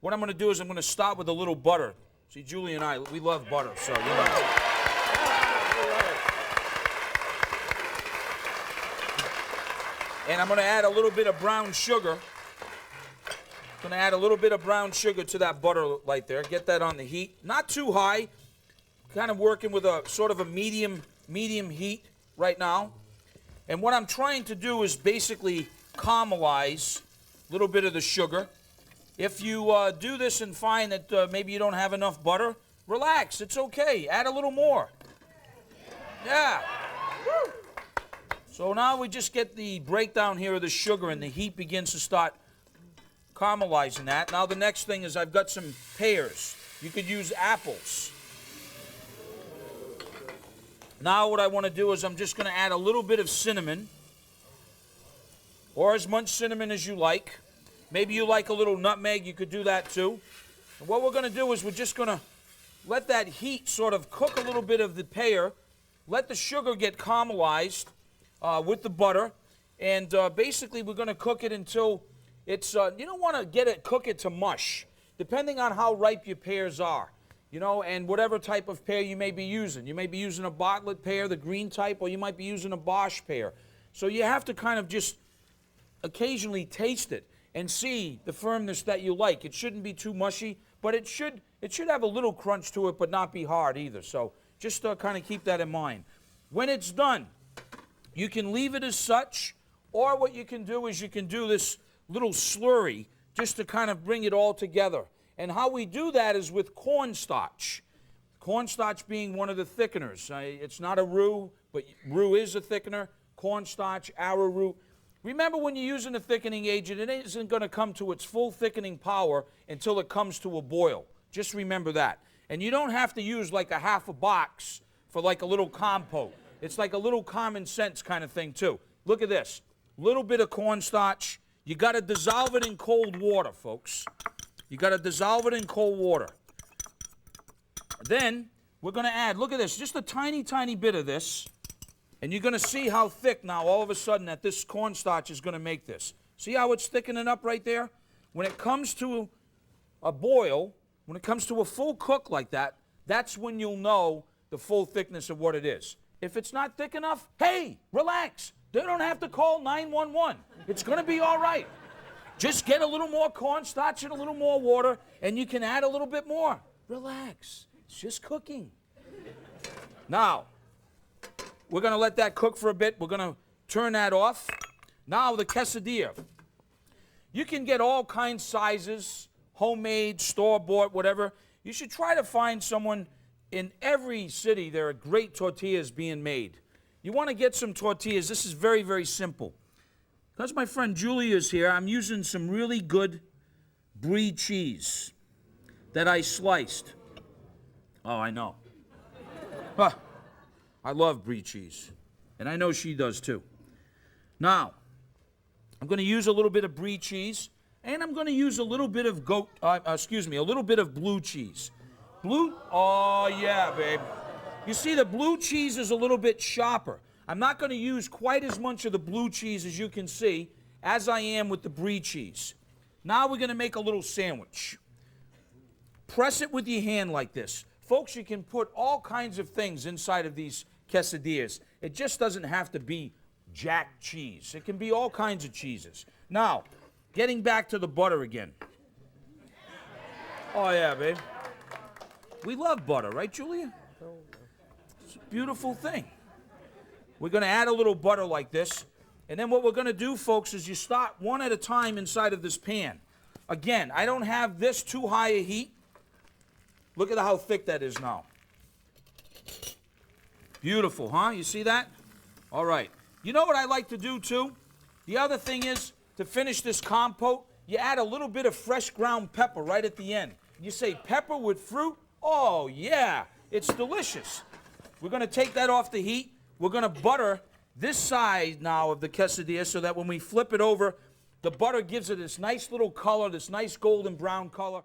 What I'm going to do is I'm going to start with a little butter. See, Julie and I, we love butter, so, you know. And I'm going to add a little bit of brown sugar. Going to add a little bit of brown sugar to that butter right there. Get that on the heat. Not too high. Kind of working with a sort of a medium heat right now. And what I'm trying to do is basically caramelize a little bit of the sugar. If you do this and find that maybe you don't have enough butter, relax. It's okay. Add a little more. Yeah. Woo. So now we just get the breakdown here of the sugar, and the heat begins to start caramelizing that. Now the next thing is I've got some pears. You could use apples. Now what I want to do is I'm just going to add a little bit of cinnamon, or as much cinnamon as you like. Maybe you like a little nutmeg, you could do that too. And what we're going to do is we're just going to let that heat sort of cook a little bit of the pear, let the sugar get caramelized with the butter, and basically we're going to cook it until it's, you don't want to cook it to mush, depending on how ripe your pears are, you know, and whatever type of pear you may be using. You may be using a Bartlett pear, the green type, or you might be using a Bosch pear. So you have to kind of just occasionally taste it and see the firmness that you like. It shouldn't be too mushy, but it should have a little crunch to it, but not be hard either. So just kind of keep that in mind. When it's done, you can leave it as such, or what you can do is you can do this little slurry just to kind of bring it all together. And how we do that is with cornstarch. Cornstarch being one of the thickeners. It's not a roux, but roux is a thickener. Cornstarch, arrowroot. Remember, when you're using a thickening agent, it isn't going to come to its full thickening power until it comes to a boil. Just remember that. And you don't have to use like a half a box for like a little compote. It's like a little common sense kind of thing too. Look at this. Little bit of cornstarch. You got to dissolve it in cold water, folks. You got to dissolve it in cold water. Then we're going to add, look at this, just a tiny, tiny bit of this. And you're going to see how thick now, all of a sudden, that this cornstarch is going to make this. See how it's thickening up right there? When it comes to a boil, when it comes to a full cook like that, that's when you'll know the full thickness of what it is. If it's not thick enough, hey, relax. They don't have to call 911. It's going to be all right. Just get a little more cornstarch and a little more water, and you can add a little bit more. Relax. It's just cooking. Now, we're going to let that cook for a bit. We're going to turn that off. Now the quesadilla. You can get all kinds of sizes, homemade, store-bought, whatever. You should try to find someone. In every city, there are great tortillas being made. You want to get some tortillas. This is very, very simple. Because my friend Julie is here, I'm using some really good brie cheese that I sliced. Oh, I know. Huh. I love brie cheese, and I know she does too. Now, I'm going to use a little bit of brie cheese, and I'm going to use a little bit of a little bit of blue cheese. Oh yeah, babe. You see, the blue cheese is a little bit sharper. I'm not going to use quite as much of the blue cheese, as you can see, as I am with the brie cheese. Now we're going to make a little sandwich. Press it with your hand like this. Folks, you can put all kinds of things inside of these quesadillas. It just doesn't have to be jack cheese. It can be all kinds of cheeses. Now, getting back to the butter again. Oh, yeah, babe. We love butter, right, Julia? It's a beautiful thing. We're going to add a little butter like this. And then what we're going to do, folks, is you start one at a time inside of this pan. Again, I don't have this too high a heat. Look at how thick that is now. Beautiful, huh? You see that? All right. You know what I like to do, too? The other thing is, to finish this compote, you add a little bit of fresh ground pepper right at the end. You say pepper with fruit? Oh, yeah. It's delicious. We're going to take that off the heat. We're going to butter this side now of the quesadilla so that when we flip it over, the butter gives it this nice little color, this nice golden brown color.